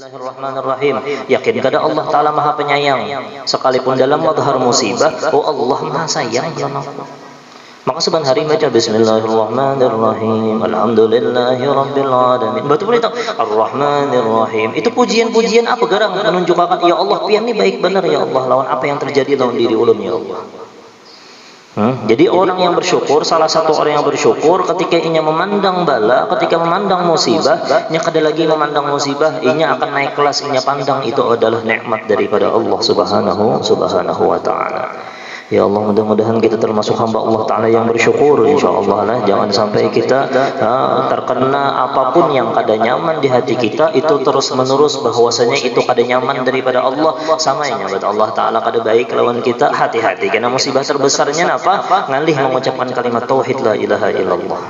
Bismillahirrahmanirrahim. Yakin kepada Allah Ta'ala Maha Penyayang. Sekalipun dalam madhar musibah, oh Allah Maha Sayang sama aku. Maka seban hari baca Bismillahirrahmanirrahim. Alhamdulillahi Rabbil Alamin. Betul itu Ar-Rahmanirrahim. Itu pujian-pujian apa garang menunjukkan ya Allah pian ini baik benar ya Allah lawan apa yang terjadi lawan diri ulun ya Allah. Jadi orang yang bersyukur, salah satu orang yang bersyukur ketika inya memandang bala, ketika memandang musibah, inya kada lagi memandang musibah, inya akan naik kelas, inya pandang itu adalah nikmat daripada Allah Subhanahu wa Ta'ala. Ya Allah, mudah-mudahan kita termasuk hamba Allah Ta'ala yang bersyukur, insyaAllah lah. Jangan sampai kita terkena apapun yang kada nyaman di hati kita, itu terus menerus bahwasanya itu kada nyaman daripada Allah. Sama ya buat Allah Ta'ala kada baik lawan kita, hati-hati. Karena musibah terbesarnya apa? Ngalih mengucapkan kalimat tauhid la ilaha illallah.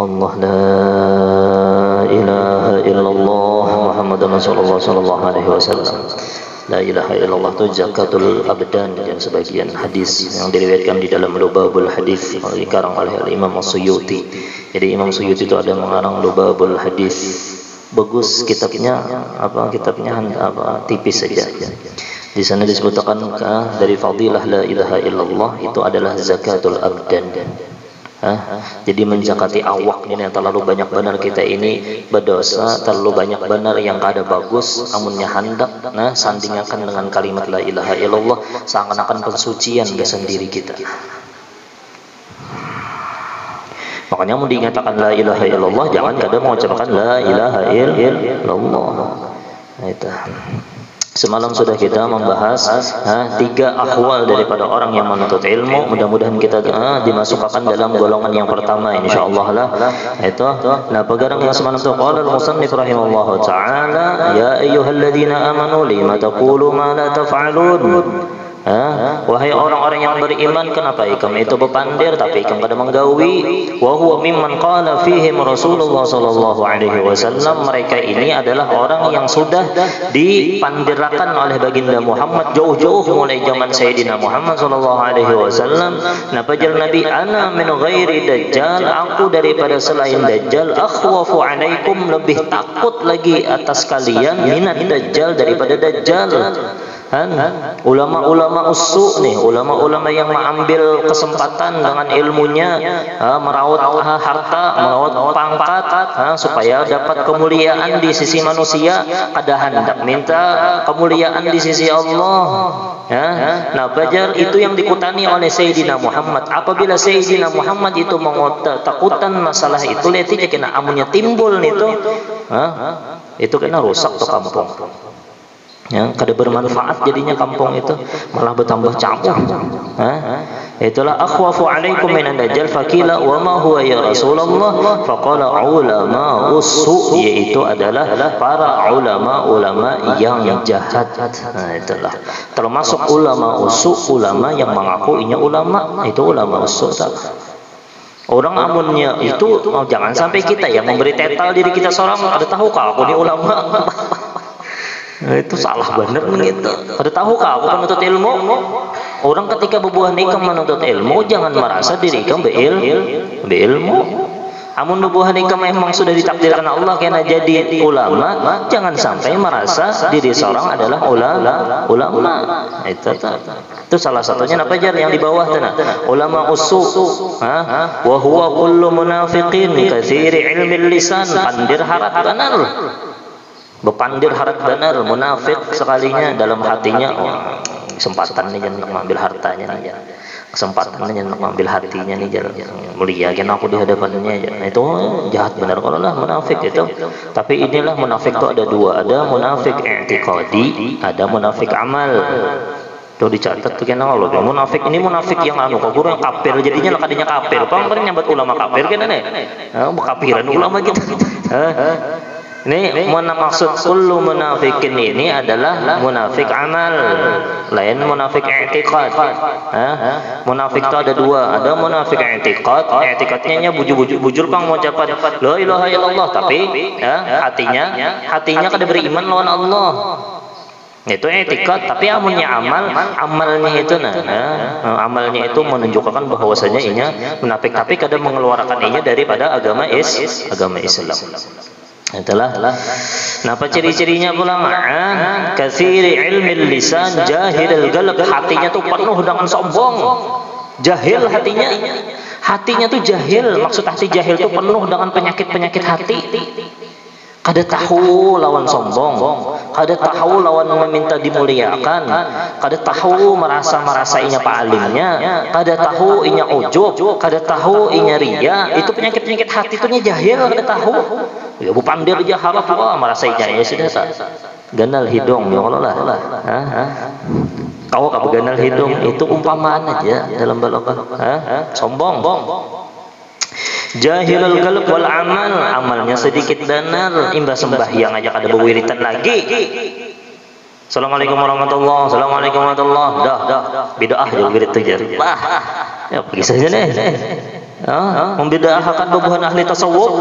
Allah la ilaha illallah Muhammadur Rasulullah sallallahu alaihi wasallam. La ilaha illallah itu zakatul abdan, dan sebagian hadis yang diriwayatkan di dalam Lubabul Hadis dikarang oleh Imam Suyuti. Jadi Imam Suyuti itu ada mengarang Lubabul Hadis. Bagus kitabnya, tipis saja. Di sana disebutkan dari fadilah la ilaha illallah itu adalah zakatul abdan. Jadi menjakati awak ini yang terlalu banyak benar kita ini berdosa, terlalu banyak benar yang kada bagus, amunnya hendak sandingakan dengan kalimat la ilaha illallah seakan-akan pensucian sendiri kita. Makanya mau dinyatakan la ilaha illallah jangan kada mengucapkan la ilaha illallah. Itu. Semalam sudah kita membahas 3 ahwal daripada orang yang menuntut ilmu. Mudah-mudahan kita dimasukkan dalam golongan yang pertama insyaallah lah. Itu. Nah, pegarang yang semalam itu qala al-musannif rahimallahu taala, ya ayyuhalladzina amanu lima taqulu ma la taf'alun. Wahai orang-orang yang beriman, kenapa ikam itu bepandir tapi ikam kada menggawi? Wa huwa mimman qala fihim Rasulullah sallallahu alaihi wasallam. Mereka ini adalah orang yang sudah dipandirakan oleh baginda Muhammad jauh-jauh mulai zaman Sayyidina Muhammad sallallahu alaihi wasallam. Napajal Nabi, ana min ghairi dajjal, aku daripada selain dajjal, akhwafu alaikum, lebih takut lagi atas kalian minat dajjal daripada dajjal. Ulama-ulama usu nih, ulama-ulama yang mengambil kesempatan dengan ilmunya merawat harta, merawat pangkat supaya dapat kemuliaan di sisi manusia, kada hendak minta kemuliaan di sisi Allah. Nah, belajar itu yang dikutani oleh Sayyidina Muhammad. Apabila Sayyidina Muhammad itu takutan masalah itu, lihat aja kena amunnya timbul itu kena rusak tuh kampung. Kada bermanfaat jadinya kampung itu, malah bertambah campur. Itulah akhwafu alaikum minan dajjal, faqila wa ma huwa ya Rasulullah, faqala ulama usu, yaitu adalah para ulama yang jahat. Itulah termasuk ulama usu, ulama yang mengaku inya ulama, itu ulama usu. Orang amunnya itu jangan sampai kita yang memberi titel diri kita seorang, ada tahu kah aku ini ulama. Itu salah bener gitu. Ada tahu kah aku menuntut ilmu? Orang ketika berbuah nikah menuntut ilmu, jangan merasa diri kamu berilmu. Amun berbuah nikah memang sudah ditakdirkan Allah kena jadi ulama, jangan sampai merasa diri seorang adalah ulama. Itu salah satunya apa jar yang di bawah tanah. Ulama usu, wa huwa kullu munafiqin katsiri ilmi lisan, pandir harap benar. Bepandir harap benar, munafik sekalinya dalam hatinya. Kesempatan nih jangan mengambil hartanya nih, kesempatan nih jangan mengambil hatinya nih, jangan mulia kan aku di hadapannya. Itu jahat benar kalau lah munafik itu. Tapi inilah munafik itu ada dua, ada munafik i'tiqadi, ada munafik amal. Tuh dicatat tuh kena Allah. Munafik ini munafik yang kaguru yang kafir, jadinya lakadinya kafir. Pernah nyambat ulama kafir kan nih? Kafiran ulama gitu. Ini maksud kullu munafikin ini adalah munafik amal, lain munafik i'tiqad. Munafik itu ada dua, ada munafik i'tiqad, i'tiqadnya bujur pang mengucapkan la ilaha illallah, tapi hatinya kada beriman lawan Allah. Itu i'tiqad, tapi amunnya amalnya itu amalnya itu menunjukkan bahwasanya inya munafik, tapi kada mengeluarkan inya daripada agama Islam. Itulah. Napa ciri-cirinya ulama? Katsiri ilmil lisan, jahilul qalb. Hatinya tuh penuh dengan sombong. Jahil hatinya. Hatinya tuh jahil. Maksud hati jahil tuh penuh dengan penyakit-penyakit hati. Kada tahu lawan sombong, kada tahu lawan meminta dimuliakan, kada tahu merasa inya paalimnya, kada tahu inya ujub, kada tahu inya ria. Itu penyakit-penyakit hati itu nya jahil, kada tahu. Ya bu pandir aja harap wah merasa inya ya sudah ganal hidung ya Allah lah. Kau kamu ganal hidung itu umpamaan aja dalam balaghah. Sombong. Jahilul qalb wal amal, amalnya sedikit danar, imbas sembahyang aja kada bewiritan lagi. Assalamualaikum warahmatullahi wabarakatuh. Assalamualaikum warahmatullahi wabarakatuh. Dah. Bid'ah je wirid tu je. Wah. Ya pergi saja nih. Membid'ahkan bebuhan ahli tasawuf,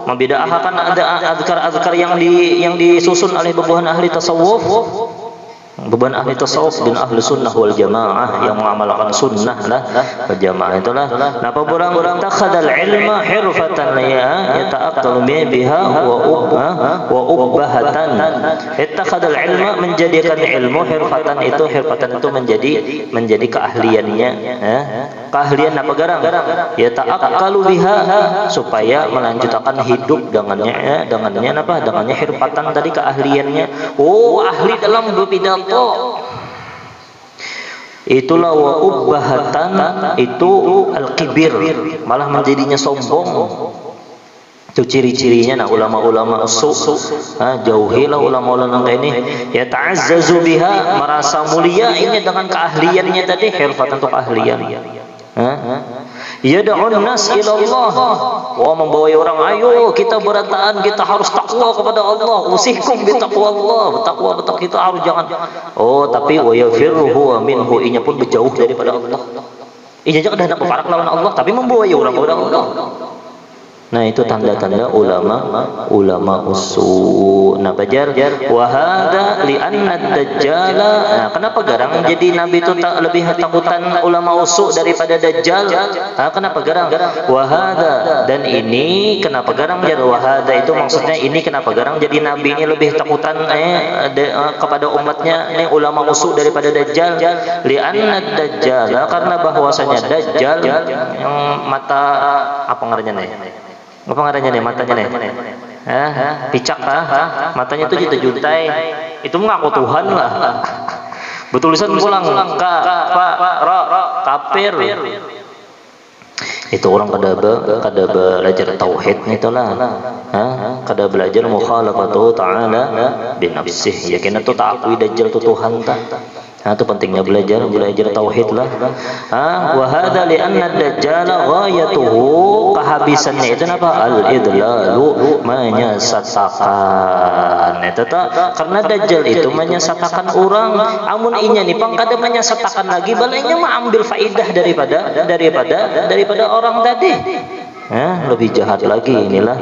membid'ahkan ada azkar-azkar yang disusun oleh bebuhan ahli tasawuf. Beban ahli tasawuf dan ahli sunnah wal jamaah yang mengamalkan sunnah lah berjamaah itulah. Napa orang takhadal ilma hirfatan ya yata'aqqal biha wa ubbahatan. Ittakhadal ilma menjadikan ilmu hirfatan itu menjadi keahliannya. Keahlian apa garang? Yata'aqqalu biha supaya melanjutkan hidup dengannya apa? Dengannya hirfatan tadi keahliannya. Oh, ahli dalam berpidato. Itulah wa ubbahatan itu al-kibir, malah menjadinya sombong. Itu ciri-cirinya. Nah ulama-ulama jauhilah ulama-ulama ini ya ta'azzazu biha, merasa mulia ini dengan keahliannya tadi. Hirfatan untuk keahlian. Yad'un nas ila Allah. Wah, membawa orang, ayo kita berataan, kita harus takwa kepada Allah. Usikum bi taqwallah. Bertakwa kita harus jangan. Oh, tapi wa yafirruhu minhu, inya pun berjauh daripada Allah. Inya jangan hendak berparak lawan Allah, tapi membawa orang kepada Allah. Nah itu tanda-tanda ulama usul. Nah bajar wa hada li anna dajjala. Nah kenapa garang jadi nabi itu tak lebih takutan ulama usul daripada dajjal? Kenapa garang? Wa hada, dan ini kenapa garang jar wa hada itu maksudnya ini kenapa garang jadi nabi ini lebih takutan kepada umatnya ini ulama usul daripada dajjal? Li anna dajjala, karena bahwasanya dajjal yang mata apa ngarannya nih? Apa ngarannya nih matanya nih? Picak matanya itu juntai. Itu mengaku Tuhan lah. Betulisan pulang kafir. Itu orang kada belajar tauhid itulah. Kada belajar mukhalafatu ta'ala bi nafsih. Ya kena tu tak akui dajjal tu Tuhan ta. Itu pentingnya belajar tauhid lah. Wa hadza li anna ad-dajjal ghayatuhu, kehabisannya itu apa? Al-idlalu, menyesatkan. Itu karena dajjal itu menyesatkan orang. Amun inya nih pang kada menyesatkan lagi, balainya mah ambil faidah daripada orang tadi. Lebih jahat lagi inilah.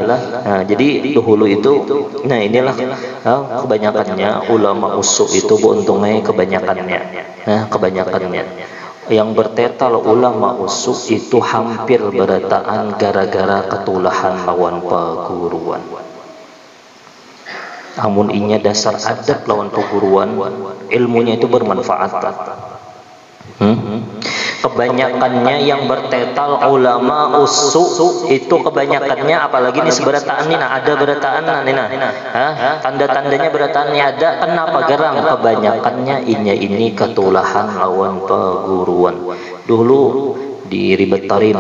Jadi dahulu itu, nah inilah kebanyakannya ulama usul itu untungnya kebanyakannya yang bertetal ulama usul itu hampir berataan gara-gara ketulahan lawan perguruan. Amun inya dasar adab lawan perguruan, ilmunya itu bermanfaat. Kebanyakannya yang bertetal ulama usul itu kebanyakannya, apalagi nih seberataan nih, ada berataan tanda-tandanya berataannya ada. Kenapa gerang? Kebanyakannya ini ketulahan lawan perguruan. Dulu di Ribat Tarim,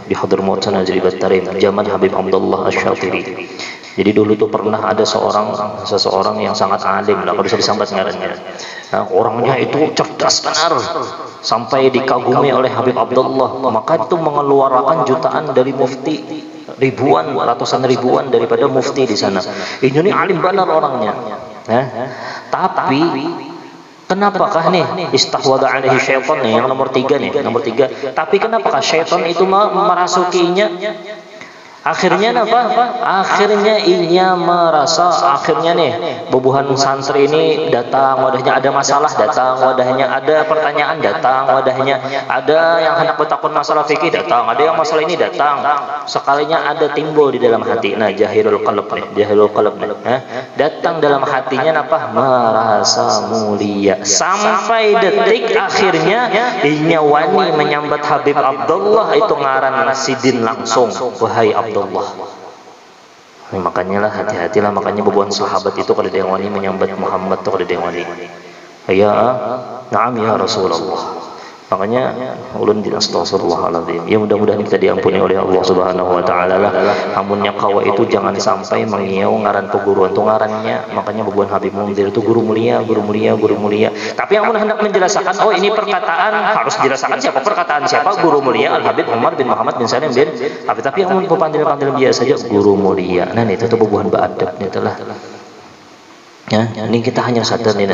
di Hadramaut sana di Ribat Tarim, zaman Habib Abdullah Asy-Syatiri. Jadi dulu itu pernah ada seseorang yang sangat alim lah, kalau bisa disambat ngarannya. Orangnya itu cerdas benar, sampai dikagumi oleh Habib Abdullah. Maka itu mengeluarkan jutaan dari mufti, ratusan ribuan daripada mufti di sana. Ini alim benar orangnya. Tapi kenapakah nih istahwada alaihi syaitan nih yang nomor 3 nih, nomor 3. Tapi kenapakah syaitan itu merasukinya? Akhirnya apa? Akhirnya inya merasa akhirnya nih bubuhan santri ini datang, wadahnya ada masalah datang, wadahnya ada pertanyaan datang, wadahnya ada yang hendak bertakun masalah fikih datang, ada yang masalah ini datang. Sekalinya ada timbul di dalam hati. Nah, jahilul qalb nih, jahilul qalb nih. Datang dalam hatinya apa? Merasa mulia. Sampai detik akhirnya inya wani menyambat Habib Abdullah itu ngaran Sidin langsung. Wahai Abdullah, makanya lah hati-hatilah, makanya bebuan sahabat itu kada ada yang wani menyambat Muhammad tuh kada ada yang wani. Ya, na'am ya Rasulullah. Makanya ulun din astagfirullahaladzim. Ya mudah-mudahan kita diampuni oleh Allah Subhanahu wa taala lah. Amunnya kawa itu jangan sampai mengiau ngaran peguruan tu ngarannya. Makanya bebuan Habib Munzir itu guru mulia, guru mulia, guru mulia. Tapi yang hendak menjelaskan, oh ini perkataan harus dijelaskan siapa perkataan siapa, guru mulia Al Habib Umar bin Muhammad bin Salim bin Habib. Tapi yang pepandil-pandil biasa saja guru mulia. Nah itu tuh bebuan beadabnya itulah. Ya, ini kita hanya sadar nih.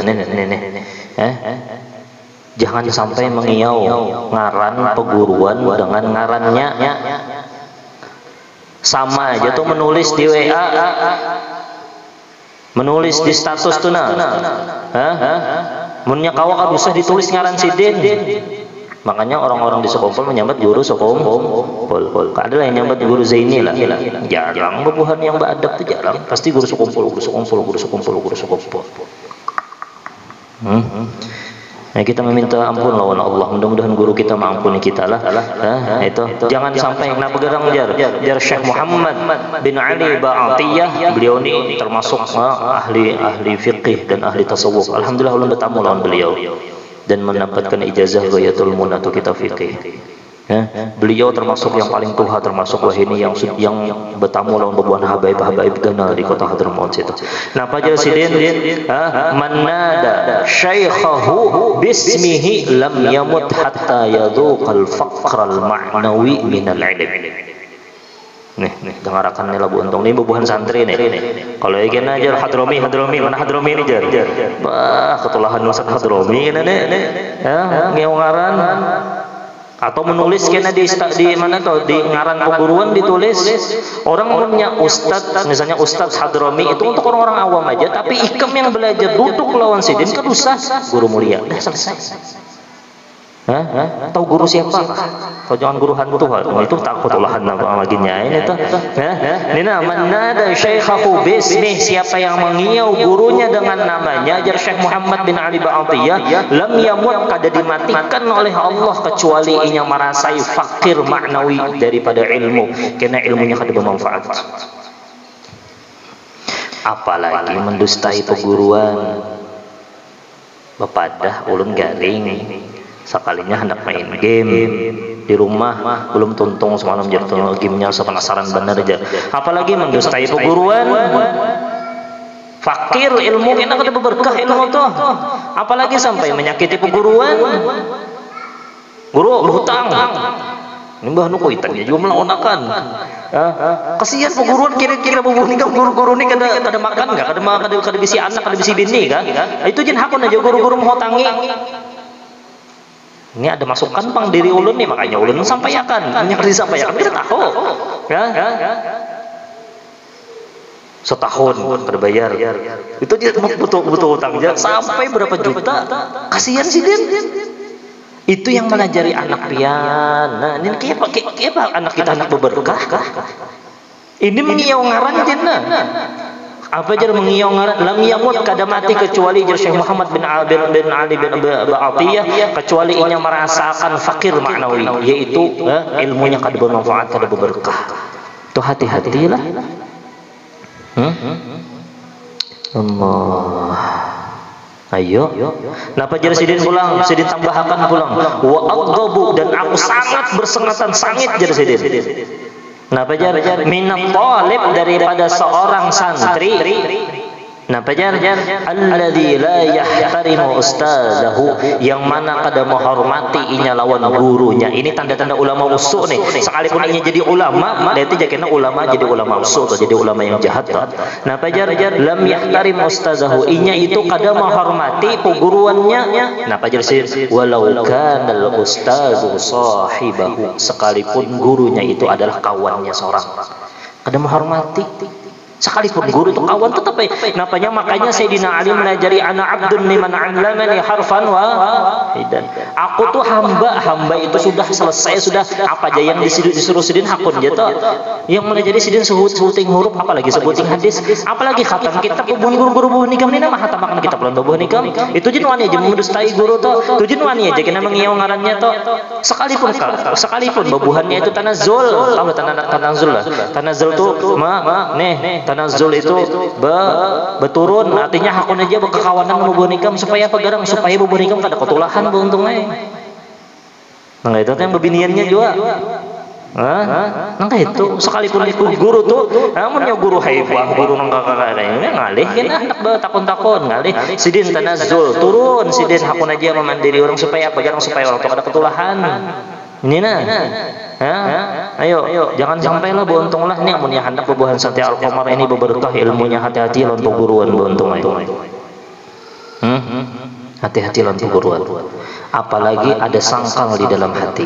Jangan sampai mengiau ngaran peguruan dengan ngarannya. Sama aja tuh menulis di WA, menulis di status tuh nah. Munnya kawa kan usah ditulis ngaran Sidin. Makanya orang-orang di sekumpul menyambat guru sekumpul. Adalah yang nyambat guru Zaini lah. Jarang bebuhan yang beradab tuh jarang. Pasti guru sekumpul. Nah, kita meminta ampun lawan Allah. Mudah-mudahan guru kita mengampuni kita lah. Itu jangan sampai kenapa gerang jar Syekh Muhammad bin Ali Ba'atiyah. Beliau ini termasuk ahli fiqih dan ahli tasawuf. Alhamdulillah ulun bertamu lawan beliau dan mendapatkan ijazah Ghayatul Munah atau kitab fikih. Beliau termasuk yang paling tuha, termasuk wahini yang bertamu lawan bebuan habaib gana di kota Hadramaut situ. Nah, Pak Sidin manada syaikhahu bismihi lam yamut hatta yadhuqal faqral ma'nawi minal ilm. Nih dengarkan nih labu untung nih bebuhan santri nih. Kalau ingin ajar Hadrami mana Hadrami ini jar. Bah ketulahan Ustaz Hadrami nih. Ngeungaran atau menulis kena di mana tuh di ngaran peguruan ditulis orang punya ustadz, misalnya Ustadz Hadrami itu untuk orang-orang awam aja, tapi ikam yang belajar duduk lawan Sidin kan usah guru mulia udah selesai. Tahu guru siapa? Kau jangan guru hantu itu takut ulahan maginya ini tuh. Nina manada syaikhahu bismih, siapa yang mengiau gurunya dengan namanya ajar Syekh Muhammad bin Ali Ba'atiyah lam yamut, kada dimatikan oleh Allah kecuali inya merasai fakir maknawi daripada ilmu, karena ilmunya kada bermanfaat. Apalagi mendustai peguruan. Bepadah ulun garing sekalinya hendak main game di rumah belum tuntung semalam jatuh gamenya sepenasaran bener aja, apalagi mendustai peguruan. Fakir ilmu kena kada berkah ilmu tuh, apalagi sampai menyakiti peguruan. Guru berhutang ini mbah nu kuitannya juga melaonakan. Kasihan peguruan kira-kira bubuh nikah guru-guru ini kada makan enggak, kada bisi anak, kada bisi bini kan. Itu jen hakun aja guru-guru menghutangi. Ini ada masukan pang diri ulun nih, makanya ulun sampaikan. Hanya harus disampaikan kita tahu. Setahun terbayar. Itu dia butuh utang aja sampai berapa juta. Kasihan sih dia. Itu yang mengajari anak pian. Nah, ini kayak anak kita anak berberkah. Ini mengiau ngaran jenna. Apa jar mengiau ngaran lam yamut kada mati kecuali jar Syekh Muhammad bin Ali bin Ba'atiyah kecuali inya merasakan fakir maknawi, yaitu ilmunya kada bermanfaat, kada berberkah. Tuh hati-hatilah. Allah. Ayo. Napa jar Sidin pulang? Sidin tambahkan pulang. Wa aghabu, dan aku sangat bersengatan sangit jar Sidin. Napa jar minat talib daripada seorang santri. Napa jar alladzi la yahtarimu ustazahu, yang mana kada menghormati inya lawan gurunya. Ini tanda-tanda ulama usuk nih. Sekalipun inya jadi ulama, berarti jakena ulama jadi ulama usuk, jadi ulama yang jahat. Napa jar lam yahtarim ustazahu, inya itu kada menghormati peguruannya. Napa jar sih walau kanal ustazu sahibahu, sekalipun gurunya itu adalah kawannya seorang. kada menghormati. Sekalipun guru itu kawan tetap napanya, makanya Sayyidina Ali mengajari ana abdun liman 'allamani harfan wahidan. Aku tuh hamba itu sudah selesai, sudah apa aja yang disuruh sidin hakun jatuh. Yang mengajari sidin sebuting huruf, apalagi sebuting hadis, apalagi khatam kitab guru-guru buah nikam ini mah hatamakan kitab lan buah nikam. Itu jenwani aja mendustai guru tuh. Itu jenwani aja kena mengiau ngarannya tuh. Sekalipun babuhannya itu tanazzul. Tahu tanazzul lah. Tanazzul tuh tanazzul itu beturun, artinya hakun aja berkekawanan sama buah nikam supaya apa garang, supaya buah nikam kada ketulahan beruntungnya. Nah itu yang bebiniannya juga. Nah itu sekalipun itu guru tuh, namunnya guru haibah, guru nangka ini ngalih kena anak takun-takun ngalih. Sidin tanazzul turun, sidin hakun aja memandiri orang supaya apa garang, supaya orang tuh kada ketulahan. Ini ayo jangan sampailah beruntunglah nih amunnya hendak bebuhan Santi Al-Qamar ini berberkah ilmunya, hati-hati lawan peguruan beuntung hati-hati lawan peguruan, apalagi ada sangkal di dalam hati.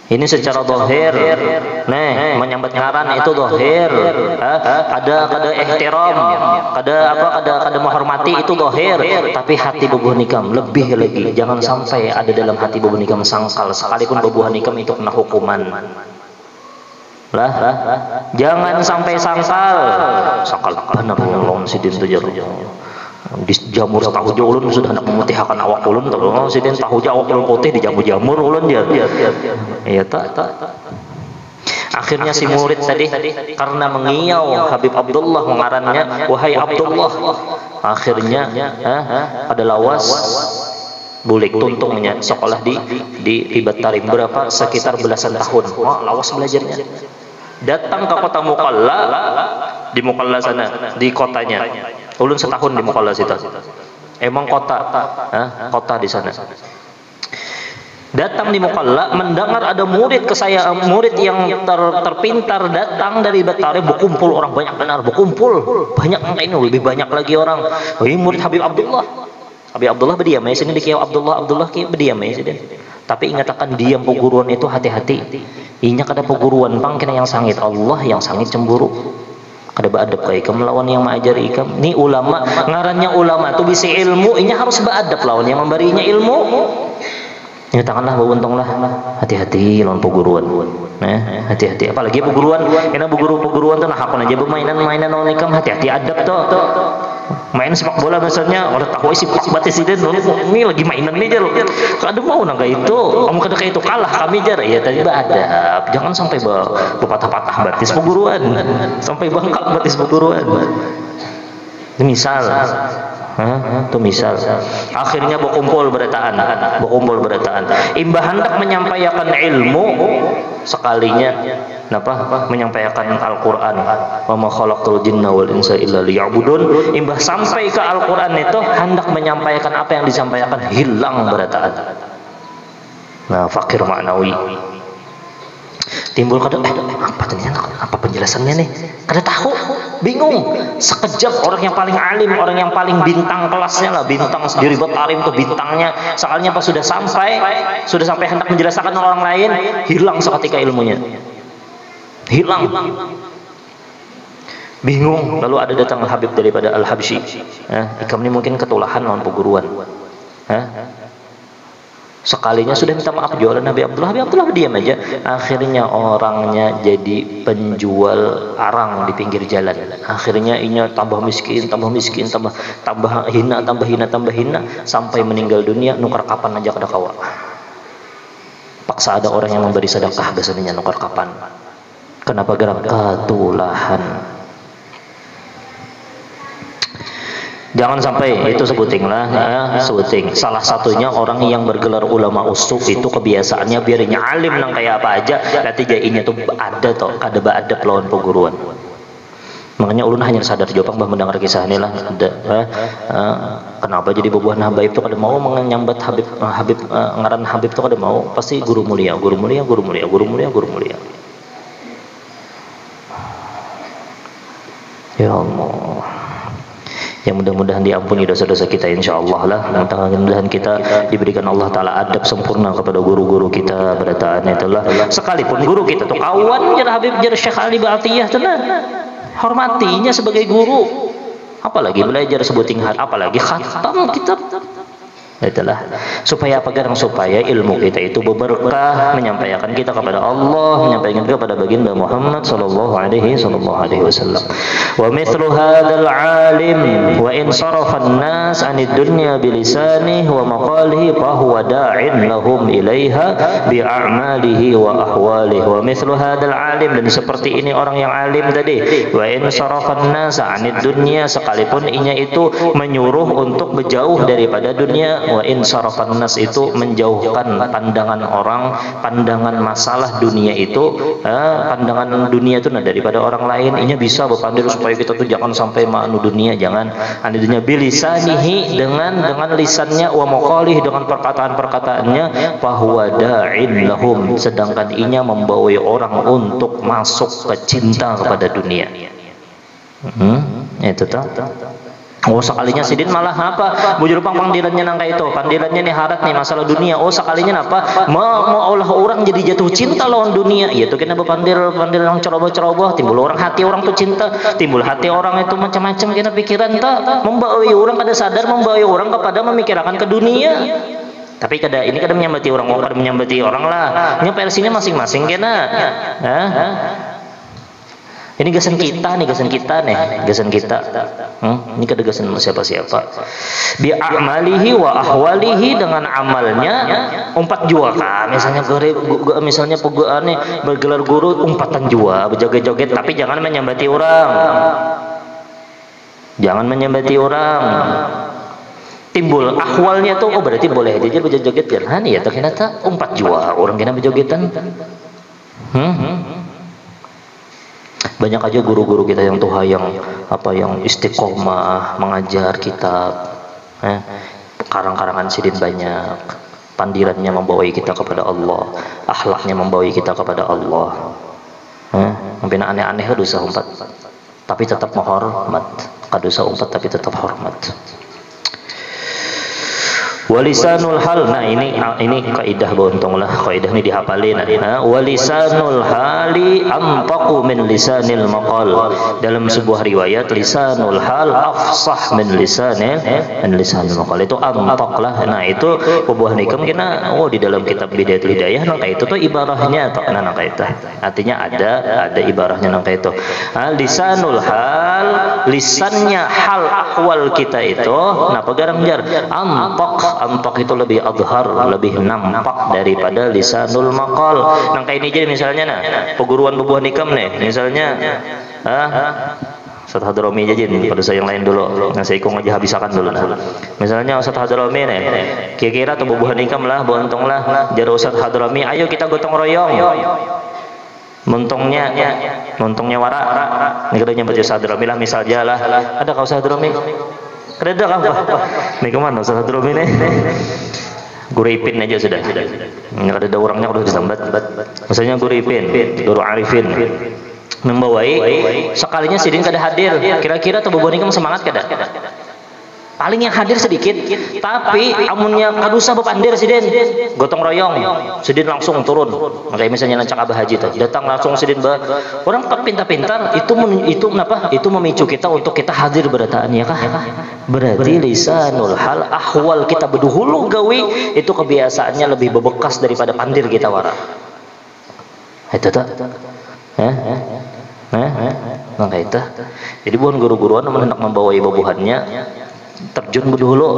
Ini secara zahir, menyambat ngaran itu zahir, kada ihtiram, kada menghormati itu zahir, tapi hati bebuah nikam lebih lagi. Jangan sampai ada dalam hati bebuah nikam sangkal, sekalipun bebuah nikam itu kena hukuman. Jangan sampai sangkal benar lawan sidin tu jaro. Dijamur tahu jauh ulun sudah nak memutihkan awak ulun kalau sidin tahu jauh awak ulun putih dijamur ulun dia. Iya tak. Akhirnya si murid tadi karena mengiau Habib Abdullah mengarannya, wahai Abdullah. Akhirnya pada lawas bulik tuntungnya sekolah di Batarim berapa sekitar belasan tahun. Lawas belajarnya. Datang ke kota Mukalla, di Mukalla sana, di kotanya. Ulun setahun di Mukalla situ. Emang kota di sana. Datang di Mukalla, mendengar ada murid yang terpintar datang dari Batarim, berkumpul orang banyak benar, berkumpul banyak ini lebih banyak lagi orang. Ini murid Habib Abdullah. Habib Abdullah berdiam ya sini dikiau Abdullah berdiam ya sini. Tapi ingat akan diam peguruan itu hati-hati. Inya kada peguruan bang kena yang sangit Allah yang sangit cemburu. Kada beadab kayak ikam lawan yang mengajari ikam. Ni ulama ngarannya ulama tu bisi ilmu, inya harus beadab lawan yang memberinya ilmu. Ya tanganlah beruntunglah, hati-hati lawan peguruan. Hati-hati apalagi peguruan, kena peguruan tu nah hakun aja bermainan lawan ikam, hati-hati adab tu. Main sepak bola misalnya orang tahu isi batis sidin ini lagi mainan nih jar. Kada mau nangka itu, kamu kada kayak itu kalah kami jar. Ya tadi beadab, jangan sampai berpatah-patah batis peguruan, sampai bangkak batis peguruan. Itu misal. Itu misal. Akhirnya berkumpul berataan. Imbah hendak menyampaikan ilmu sekalinya menyampaikan Al-Qur'an. Wa ma khalaqtul jinna wal insa illa liya'budun. Imbah sampai ke Al-Qur'an itu hendak menyampaikan apa yang disampaikan hilang berataan. Nah, fakir maknawi. Timbul kada apa penjelasannya nih? Kada tahu, bingung. Sekejap orang yang paling alim, orang yang paling bintang kelasnya lah, bintang sendiri Batarim tuh bintangnya. Sekalinya pas sudah sampai hendak menjelaskan orang lain, hilang seketika ilmunya. Hilang. Bingung. Lalu ada datang Habib daripada Al-Habsyi. Ikam ini mungkin ketulahan lawan peguruan. Sekalinya sudah minta maaf jualan Habib Abdullah diam aja. Akhirnya orangnya jadi penjual arang di pinggir jalan. Akhirnya inya tambah miskin, tambah hina sampai meninggal dunia. Nukar kapan aja kada kawa. Paksa ada orang yang memberi sedekah biasanya nukar kapan. Kenapa gerak ketulahan? Jangan sampai itu sebuting. Salah satunya orang yang bergelar ulama usuf itu kebiasaannya biarnya alim nang kayak apa aja, nanti jainya tuh ada toh kada beadab lawan peguruan. Makanya ulun hanya sadar jopang bah mendengar kisah ini lah ada kenapa jadi bebuah Habib itu kada mau menyambat Habib ngaran Habib itu kada mau, pasti guru mulia. Ya Allah. Yang mudah-mudahan diampuni dosa-dosa kita insyaallah lah. Mudah-mudahan kita diberikan Allah taala adab sempurna kepada guru-guru kita pada taatnya itulah. Sekalipun guru kita tuh kawan jar Habib jar Syekh Ali Ba'atiyah tenan. Hormatinya sebagai guru. Apalagi belajar sebuting hat, apalagi khatam kitab. Itulah supaya apa garang supaya ilmu kita itu berberkah, menyampaikan kita kepada Allah, menyampaikan kita kepada baginda Muhammad sallallahu alaihi wasallam. Wa mithlu hadzal alim wa in sarafa an-nas 'anid dunya bilisanihi wa maqalihi fa huwa da'in lahum ilaiha bi a'malihi wa ahwalihi. Wa mithlu hadzal alim, dan seperti ini orang yang alim tadi, wa in sarafa an-nas 'anid dunya, sekalipun inya itu menyuruh untuk berjauh daripada dunia. Wa in sarafan nas itu menjauhkan pandangan orang, pandangan masalah dunia itu, pandangan dunia itu daripada orang lain. Ini bisa berpandir supaya kita tuh jangan sampai ma'anu dunia, jangan anu dunia bilisanihi, dengan lisannya, wa maqalih, dengan perkataan-perkataannya, fahuwa da'in lahum, sedangkan inya membawai orang untuk masuk ke cinta kepada dunia. Itu tuh. Oh sekalinya sidin malah apa? Bujur pangdilannya nangka itu, pangdilannya nih harat nih masalah dunia. Oh sekalinya apa? Mau olah orang jadi jatuh cinta lawan dunia. Iya tuh kena berpandir yang ceroboh-ceroboh, timbul orang hati orang tuh cinta, timbul hati orang itu macam-macam kena pikiran tak, membawa orang kada sadar, membawa orang kepada memikirkan ke dunia. Tapi ini kada menyambati orang, kada menyambati orang lah. Ini versinya masing-masing kena. Ini gasan kita nih. Ini kada gasan siapa-siapa. Bi a'malihi wa ahwalihi, dengan amalnya umpat jua kah. Misalnya peguane bergelar guru umpatan jua, berjoget-joget, tapi jangan menyambati orang. Timbul ahwalnya tuh, oh berarti boleh aja berjoget-joget kan ya, ternyata umpat jua orang kena berjogetan. Banyak aja guru-guru kita yang tuha yang istiqomah mengajar kitab, karang-karangan sidin banyak, pandirannya membawai kita kepada Allah, akhlaknya membawai kita kepada Allah. Mungkin aneh-aneh dosa umpat, tapi tetap menghormat, kadosa umpat tapi tetap hormat. Walisanul hal, nah ini kaidah bontong lah, kaidah ini dihafalin. Walisanul hali antaqu min lisanil maqal. Dalam sebuah riwayat lisanul hal afsah min lisanil maqal, itu antaq lah. Nah itu pebuah nikam kena di dalam kitab Bidayatul Hidayah nangka itu tuh ibarahnya atau nangka itu. Artinya ada ibarahnya nangka itu. Lisanul hal, lisannya hal ahwal kita itu, nah pegarang jar antok itu lebih adhar, lebih nampak daripada lisanul maqal. Nangka ini jadi misalnya peguruan bubuh nikam nih, misalnya Ustaz Hadrami aja pada saya yang lain dulu. Nah saya ikut aja habisakan dulu Misalnya Ustaz Hadrami nih, kira-kira tuh bubuh nikam lah, bontong lah, jar Ustaz Hadrami, ayo kita gotong royong. Montongnya wara. Ini kada nyambat Ustaz Hadrami lah misalnya lah. Ada kau Ustaz Hadrami? Kereda apa? Nih kemana Ustaz Hadrami nih? Guru Ipin aja sudah. Nggak ada orangnya udah disambat. Misalnya Guru Ipin, Guru Arifin membawai, sekalinya sidin kada hadir. Kira-kira tuh bobo nikam semangat kada? Paling yang hadir sedikit, tapi amunnya kadusa bepandir sidin, gotong royong, sidin langsung turun. Kayak misalnya lancak Abah Haji tuh, datang langsung sidin orang pintar-pintar, itu memicu kita untuk kita hadir berataan ya kah? Berarti lisanul hal ahwal kita berduhulu gawi itu kebiasaannya lebih bebekas daripada pandir kita wara. Itu tak? Maka itu. Jadi bukan guru-guruan hendak membawa ibu-buhannya terjun dulu.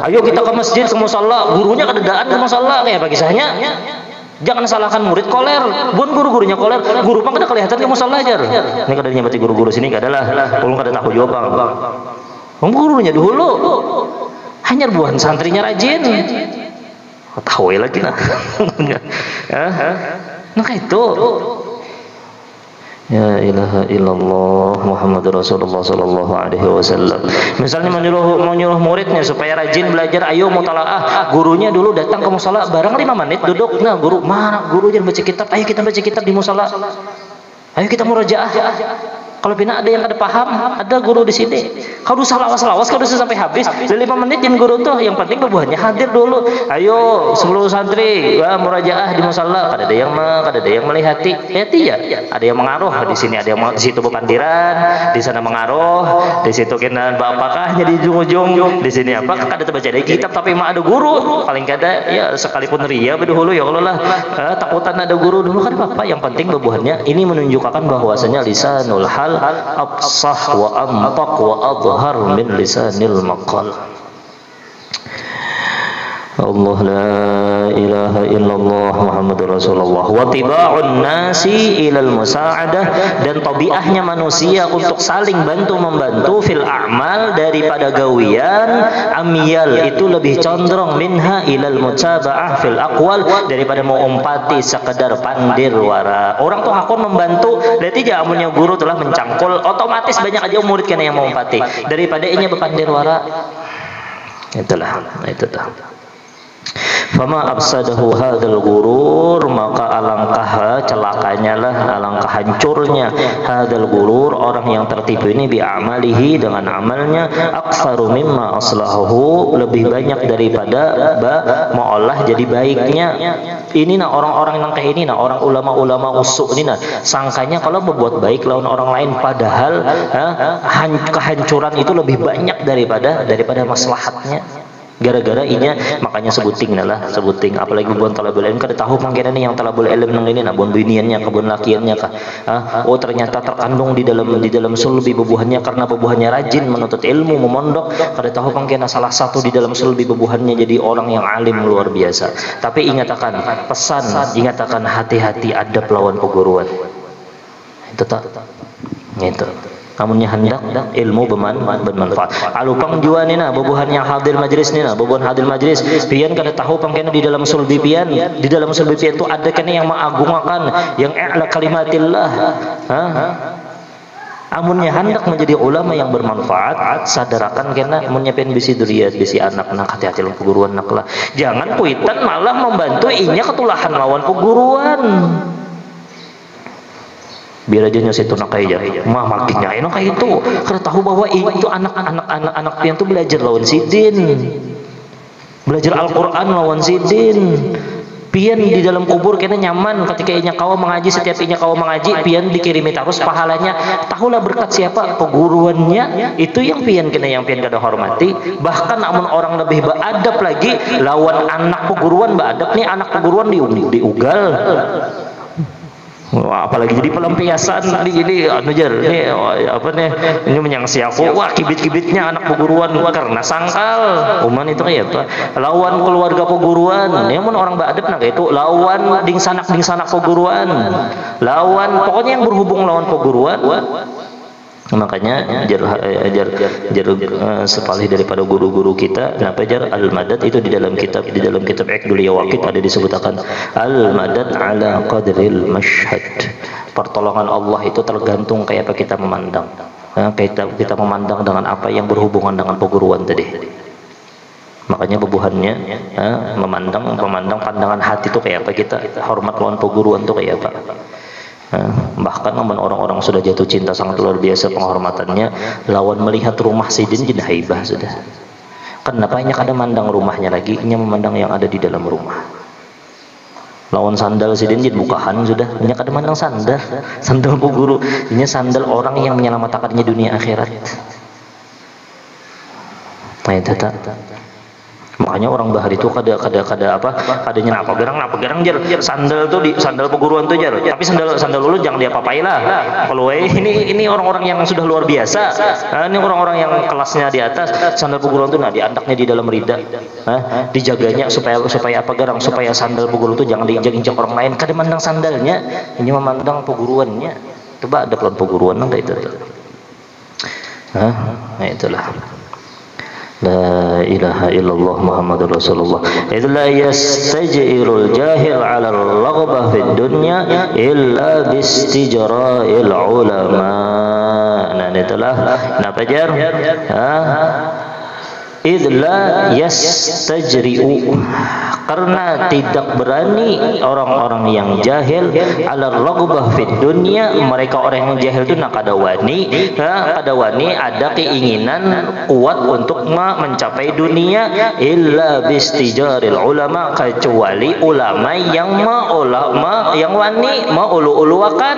Ayo kita ke masjid, ke musalla, gurunya kededaan ke musalla kayak bagi saya. Jangan salahkan murid koler, bukan guru-gurunya koler, guru pang kada kelihatan ke musalla aja. Ini kada nyamati guru-guru sini kada lah, ulun kada tahu jawab bang. Gurunya dulu, hanya buan santrinya rajin. Tahu lagi nah. Nah itu. Ya ilaha illallah Muhammadur Rasulullah sallallahu alaihi wasallam. Misalnya menyuruh muridnya supaya rajin belajar, ayo mutalaah. Gurunya dulu datang ke musala barang 5 menit duduk. Nah, guru mana? Guru jangan baca kitab. Ayo kita baca kitab di musala. Ayo kita murajaah. Kalau bina ada yang kada paham, ada guru di sini. Kalau lawas-lawas, kalau sampai habis, 5 menit yang guru tuh, yang penting bubuhannya hadir dulu. Ayo, 10 santri, murajaah di musalla. Kada ada yang melihati, ya. Ada yang mengaruh di sini, ada yang di situ bepandiran, di sana mengaruh, di situ kena apakahnya di ujung-ujung, di sini apa? Kada terbaca dari kitab, tapi mah ada guru. Paling kada, ya sekalipun ria dulu ya Allah lah. Takutan ada guru dulu kan apa? Yang penting bubuhannya. Ini menunjukkan bahwasanya lisanul hal absah wa antaq wa adhar min lisanil maqal. Allah la ilaha illallah Muhammadur Rasulullah wa tiba'un nasi ilal musa'adah, dan tabiahnya manusia untuk saling bantu-membantu fil a'mal daripada gawian, amyal itu lebih condong minha ilal mutaba'ah fil aqwal daripada mau umpati sekedar pandir wara. Orang tuh hakun membantu berarti jamunya guru telah mencangkul, otomatis banyak aja murid kena yang mau umpati daripada inya bepandir wara. Itulah, itu dah. Fama absadahu hadzal gurur, maka alangkah celakanya lah, alangkah hancurnya hadzal gurur, orang yang tertipu ini bi amalihi dengan amalnya, aktsaru mimma aslahahu, lebih banyak daripada maolah jadi baiknya. Ini nah orang-orang yang kayak ini nah orang ulama-ulama usuk ini nah sangkanya kalau berbuat baik lawan orang lain, padahal kehancuran itu lebih banyak daripada maslahatnya. Gara-gara inya makanya sebuting apalagi buan talabul ilm kada tahu mangkena nih yang talabul ilm nang ini nah buan biniannya kebun lakiannya kah. Oh ternyata terkandung di dalam sulbi bubuhannya, karena bubuhannya rajin menuntut ilmu memondok, kada tahu mangkena salah satu di dalam sulbi bubuhannya jadi orang yang alim luar biasa. Tapi ingatakan pesan, ingatakan hati-hati adab lawan peguruan. Itu tak gitu. Namunnya hendak ilmu bermanfaat. Alupang jua nina bubuhan yang hadir majlis nina, bubuhan hadir majlis pian kada tahu pangkena di dalam sulbi pian, di dalam sulbi pian itu ada kena yang mengagungkan, yang i'la kalimatillah. Amunnya hendak menjadi ulama yang bermanfaat, sadarakan kena amunnya pian bisi duriat, bisi anak hati-hati lawan peguruan nak lah. Jangan kuitan malah membantu inya ketulahan lawan peguruan. Biar aja nyusit itu nak kayak mah makinnya ini kayak itu karena tahu bahwa itu anak pian tuh belajar lawan sidin, belajar Al-Quran lawan sidin. Pian di dalam kubur kena nyaman ketika inya kawa mengaji, setiap inya kawa mengaji pian dikirimi terus pahalanya. Tahulah berkat siapa peguruannya, itu yang pian kada hormati. Bahkan amun orang lebih beradab lagi lawan anak peguruan beadab nih, anak peguruan diugal. Wah, apalagi jadi pelampiasan ini anu jar ini apa nih, ini menyangsi aku, wah kibit-kibitnya anak peguruan karena sangkal uman itu kayak apa lawan keluarga peguruan, namun orang beradab nah itu lawan ding sanak peguruan, lawan pokoknya yang berhubung lawan peguruan. Makanya ajar sepalih daripada guru-guru kita. Kenapa jar al-madad itu di dalam kitab Iqdul Yawaqit ada disebutkan al-madad ala qadril mashhad. Pertolongan Allah itu tergantung kayak apa kita memandang. Kita memandang dengan apa yang berhubungan dengan peguruan tadi. Makanya bubuhannya memandang pandangan hati itu kayak apa, kita hormat lawan peguruan itu kayak apa. Bahkan namun orang-orang sudah jatuh cinta sangat luar biasa penghormatannya lawan melihat rumah sidin jadi haibah sudah. Kenapa inya kada mandang rumahnya lagi, inya memandang yang ada di dalam rumah. Lawan sandal sidin jadi bukahan sudah, inya kada mandang sandal bu guru, inya sandal orang yang menyelamatkannya dunia akhirat. Nah itu tak. Makanya orang bahar itu kadanya apa gerang jar sandal tuh di sandal peguruan tuh jar, tapi sandal lu jangan diapa-apain lah. Kalau ini orang-orang yang sudah luar biasa, ini orang-orang yang kelasnya di atas, sandal peguruan tuh nah diandaknya di dalam rida, dijaganya supaya apa gerang, supaya sandal peguruan tuh jangan diinjak-injak orang lain. Kada mandang sandalnya, ini memandang peguruannya. Coba ada pelan peguruan nang itu. Nah itulah. La ilaha illallah Muhammadur Rasulullah. Idza yastajirul jahil 'ala al-raghbah fid dunya illa bistijra'il ulama. Nah itulah kenapa jar? idla yastajri'u, karena tidak berani orang-orang yang jahil ala raghbah fid dunya, mereka orang yang jahil itu nakadawani ada keinginan kuat untuk mencapai dunia, illa bistijaril ulama, kecuali ulama yang wani ulu-uluakan.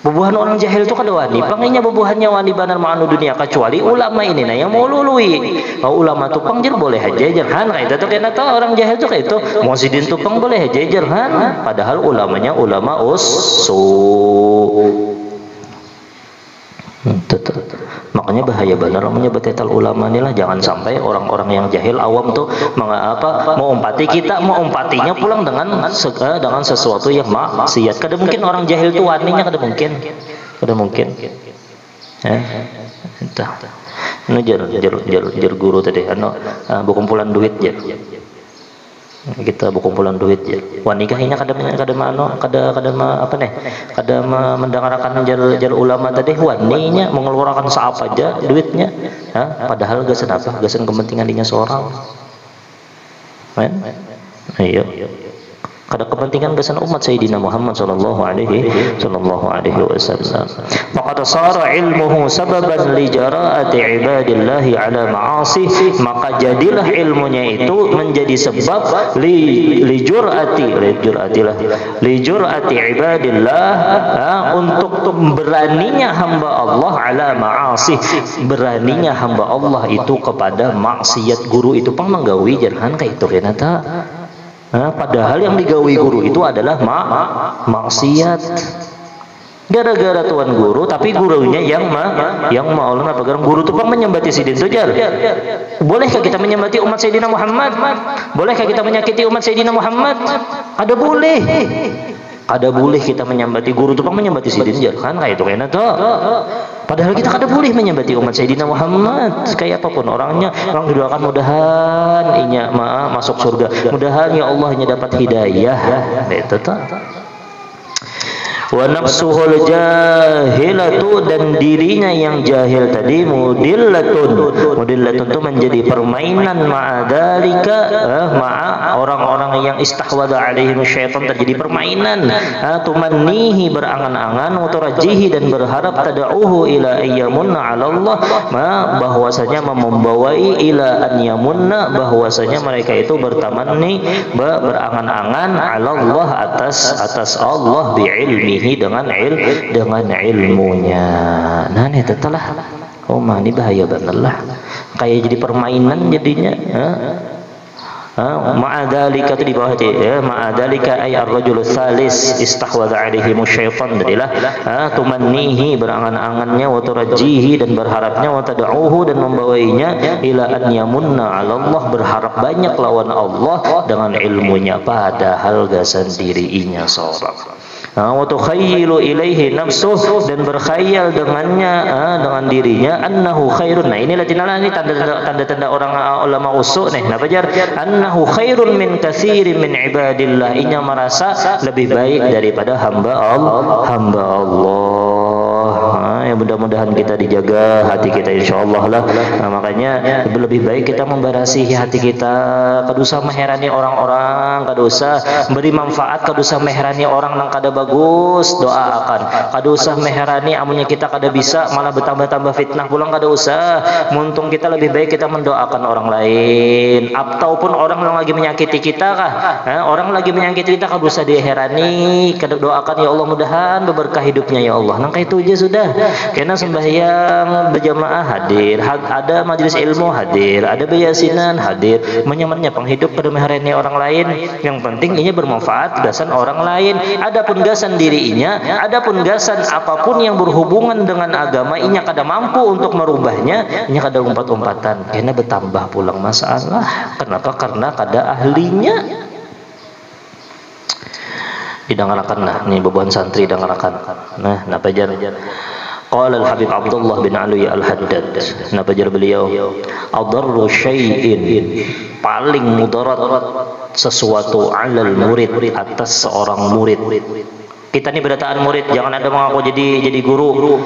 Bubuhan orang jahil itu kada wani, panginya bubuhannya wani banar ma'anu dunia, kecuali ulama ini nah yang mau lului. Ulama tupang jer boleh aja jerhan, kayak itu kena tahu orang jahil itu kayak itu. Muazzin tupang boleh aja jerhan, padahal ulamanya ulama Makanya bahaya benar menyebut titel ulama inilah. Jangan sampai orang-orang yang jahil awam tuh mau umpati kita, mau umpatinya pulang dengan sesuatu yang maksiat. Kada mungkin orang jahil tuh waninya, kada mungkin. Entah. Ini jar guru tadi, berkumpulan duit ya. Kita berkumpulan duit ya. Wanikahinya kada mendengarkan jar ulama tadi, waninya mengeluarkan seapa aja duitnya. Padahal gasan kepentingan dinya seorang. Ayo. Kada kepentingan gasan umat Sayyidina Muhammad sallallahu alaihi wasallam. Faqad sara ilmuhu sababan li jara'ati ibadillahi ala ma'asi, maka jadilah ilmunya itu menjadi sebab li jur'ati ibadillah, untuk beraninya hamba Allah ala ma'asi, beraninya hamba Allah itu kepada maksiat. Guru itu pang menggawi jarhan kayak itu kenata. Padahal yang digawi guru itu adalah maksiat. Gara-gara tuan guru, tapi gurunya yang maulana pegang guru itu pang menyembati sidin tujar. Bolehkah kita menyembati umat Sayyidina Muhammad? Bolehkah kita menyakiti umat Sayyidina Muhammad? Ada boleh kita menyembati guru itu pang menyembati sidin jar kan kayak itu kena tuh. Padahal kita kada boleh menyembati umat Sayyidina Muhammad kayak apapun orangnya. Orang doakan mudahan inya masuk surga, mudahan ya Allah nya dapat hidayah. Itu tuh. Wa nafsuhul jahilatu, dan dirinya yang jahil tadi mudillatun itu menjadi permainan ma'adalika, orang-orang yang istahwada alaihim syaitan, terjadi permainan. Tumannihi, berangan-angan, mutarajihi, dan berharap tada'uhu ila ayyamunna ala Allah, bahwasanya membawai ila an yamunna, bahwasanya mereka itu bertamanni, berangan-angan ala Allah, atas Allah bi'ilmi, dengan ilmunya. Nah ini telah ini bahaya banget lah, kayak jadi permainan jadinya. Ma'adalika itu di bawah ya, ma'adalika ay ar-rajul tsalis istahwadha alaihi musyaitan, jadilah tumannihi, berangan-angannya, wa turajjihi, dan berharapnya, wa tad'uhu, dan membawainya ila an yamunna 'ala Allah, berharap banyak lawan Allah dengan ilmunya, padahal gasan dirinya seorang. Wa tukhayyilu ilaihi nafsuh, dan berkhayal dengannya, dengan dirinya, annahu khairun. Nah inilah ini tanda-tanda orang ulama usuk nih. Napa jar? Annahu khairun min katsirin min ibadillah, inya merasa lebih baik daripada hamba Allah. Ya mudah-mudahan kita dijaga hati kita insyaallah lah. Makanya lebih baik kita membarasihi hati kita, kada usah meherani orang-orang, kada usah beri manfaat, kada usah meherani orang nang kada bagus, doakan. Kada usah meherani amunnya kita kada bisa, malah bertambah-tambah fitnah pulang, kada usah. Muntung kita lebih baik kita mendoakan orang lain, ataupun orang yang lagi menyakiti kita orang lagi menyakiti kita, kada usah diherani, kada doakan ya Allah mudahan berkah hidupnya ya Allah. Nang itu aja sudah. Karena sembahyang berjamaah hadir, ada majelis ilmu hadir, ada bayasinan hadir, menyamannya penghidup kada meherani orang lain. Yang penting ini bermanfaat gasan orang lain. Adapun gasan dirinya, adapun gasan apapun yang berhubungan dengan agama, inya kada mampu untuk merubahnya, inya kada umpat-umpatan, karena bertambah pulang masalah. Kenapa? Karena kada ahlinya. Didengarkan lah, nih bebuan santri dengarkan. Nah, napa jar? Qala al-Habib Abdullah bin Ali al-Haddad, napa jar beliau? Adarru syai'in, paling mudarat sesuatu alal murid, atas seorang murid. Kita ini berataan murid, jangan ada mengaku jadi guru.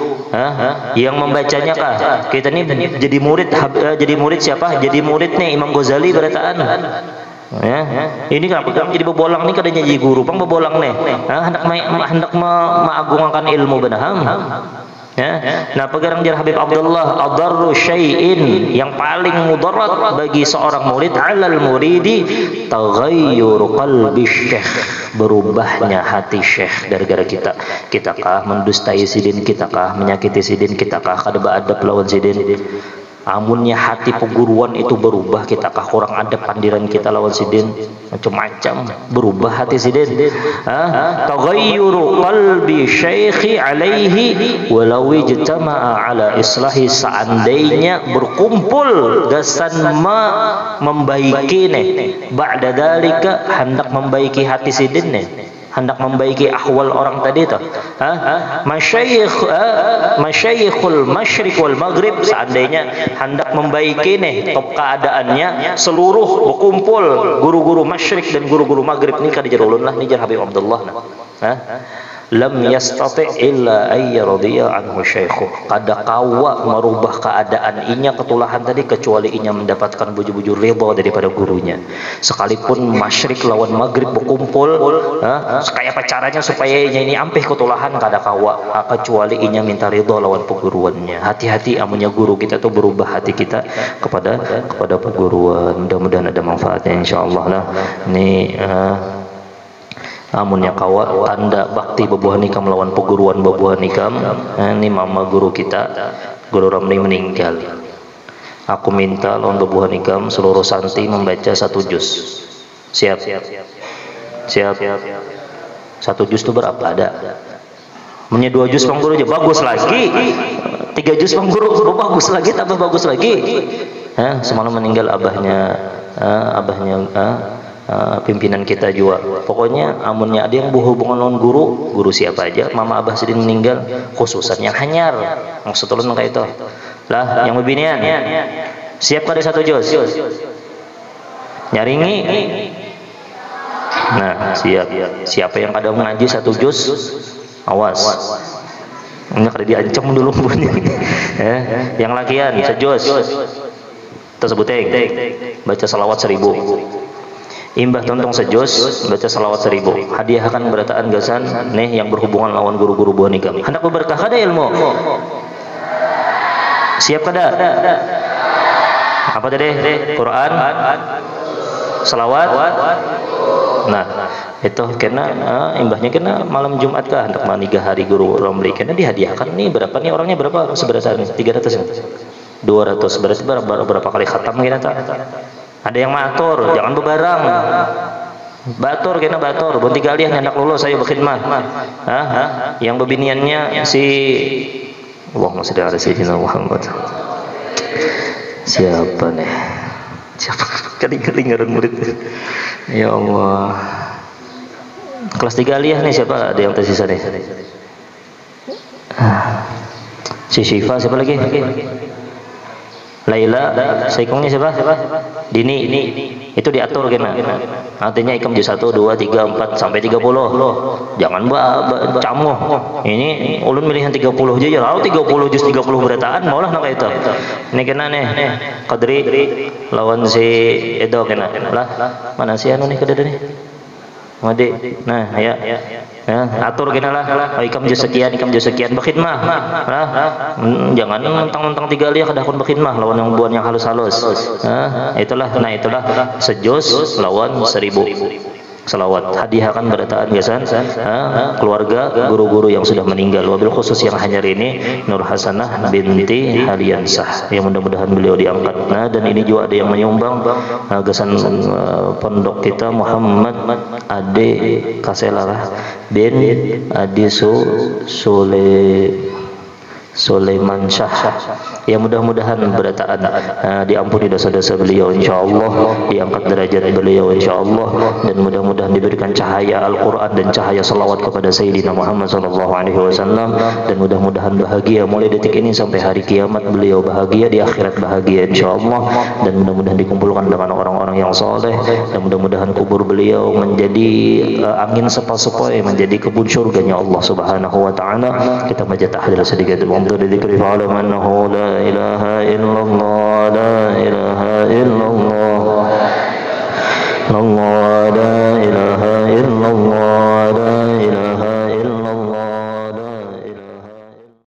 Yang membacanya kah? Kita ini jadi murid siapa? Jadi muridnya Imam Ghazali berataan. Ini kenapa jadi bebolang nih kadanya jadi guru, pang bebolang nih. Hendak mengagungkan ilmu benaham. Nah, pegarang jar Habib Abdullah, adarru syai'in, yang paling mudarat bagi seorang murid alal muridi taghayyur qalbi syekh, berubahnya hati syekh gara-gara kita kah mendustai sidin, kita kah menyakiti sidin, kita kah kada beadab lawan sidin. Amunnya hati peguruan itu berubah, kita kah kurang adab pandiran kita lawan sidin, macam-macam berubah hati sidin. Taghayyuru qalbi syaikhi alaihi walau ijtama'a ala islahi, seandainya berkumpul gasan membaiki nih ba'da dalika, hendak membaiki hati sidin nih, hendak membaiki ahwal orang tadi itu. Masyayikhul masyriq wal maghrib, seandainya hendak membaiki nih top keadaannya seluruh berkumpul guru-guru masyriq dan guru-guru maghrib ni kada jarulun lah ni jar Habib Abdullah lam yastati' illa ay yardiya anhu syaikhu, kada kawa merubah keadaan inya ketulahan tadi kecuali inya mendapatkan buju-buju ridha daripada gurunya. Sekalipun masyrik lawan maghrib berkumpul, kayak apa caranya supaya inya ini ampih ketulahan, kada kawa kecuali inya minta ridha lawan peguruannya. Hati-hati amunnya guru kita tuh berubah hati kita kepada peguruan. Mudah-mudahan ada manfaatnya insyaallah lah. Ini amunnya kawa tanda bakti bebuah nikam melawan peguruan bebuah nikam. Ini mama guru kita, Guru Ramli meninggal. Aku minta lawan bebuah nikam seluruh santri membaca 1 juz. Siap. 1 juz itu berapa ada? Punya 2 juz bang guru aja bagus lagi. 3 juz bang guru bagus lagi, tambah bagus lagi. Semalam meninggal abahnya pimpinan kita juga. Pokoknya amunnya ada yang berhubungan dengan guru siapa aja, mama abah sedih meninggal, khususan yang hanyar maksud ulun kayak itu lah, yang bebinian siap kada 1 juz nyaringi. Nah, siapa yang kada mengaji 1 juz awas ini kada diancam dulu bunyi. Yang lakian sejuz tersebut baca salawat 1000. Imbah tontong sejus baca salawat 1000. Hadiahkan berataan gasan nih yang berhubungan lawan guru-guru buah nikam. Hendak berberkah kada ilmu? Siap kada? Apa tadi? Quran, salawat. Nah, itu karena imbahnya kena malam Jumat kah hendak maniga hari guru Ramli, karena dihadiahkan nih berapa nih orangnya berapa seberapa 300 200 berarti berapa kali khatam kira tak? Ada yang matur, jangan bebarang. Batur kena batur, bon 3 kali hendak lulus saya berkhidmat. Yang bebiniannya si Allahumma shalli ala sayyidina Muhammad. Siapa nih? Siapa? Kelingaran murid. Ya Allah. Kelas 3 aliyah nih siapa? Ada yang tersisa nih. Si Syifa siapa lagi? Laila, saikongnya siapa? Dini. Itu diatur kena. Artinya ikam juz 1, 2, 3, 4 sampai 30. Jangan camuh. Ini ulun milihan 30 aja ya. Lalu 30 juz 30 berataan maulah nak itu. Ini kena nih. Qadri lawan si Edo kena. Lah, mana si anu nih kada nih? Madi. Nah, ya. Atur kena lah. Ikam juz sekian berkhidmah. Jangan mentang-mentang 3 aliyah kada kun berkhidmah lawan yang buan yang halus-halus. Itulah sejuz lawan 1000 salawat. Hadiahkan berataan gasan keluarga guru-guru yang sudah meninggal, wabil khusus yang hanyar ini Nur Hasanah binti Haliansah, yang mudah-mudahan beliau diangkat. Nah, dan ini juga ada yang menyumbang gasan pondok kita Muhammad Ade Kaselarah bin Adi Sulaiman Syah. Ya mudah-mudahan berataan diampuni dosa-dosa beliau insyaallah, diangkat derajat beliau insyaallah, dan mudah-mudahan diberikan cahaya Al-Qur'an dan cahaya salawat kepada Sayyidina Muhammad sallallahu alaihi wasallam, dan mudah-mudahan bahagia mulai detik ini sampai hari kiamat, beliau bahagia, di akhirat bahagia insyaallah, dan mudah-mudahan dikumpulkan dengan orang-orang yang saleh, dan mudah-mudahan kubur beliau menjadi angin sepoi-sepoi, menjadi kebun surganya Allah Subhanahu wa taala. Kita baca tahlil sedikit. Dzikri fa'alam annahu la ilaha illallah, la ilaha illallah, la ilaha illallah.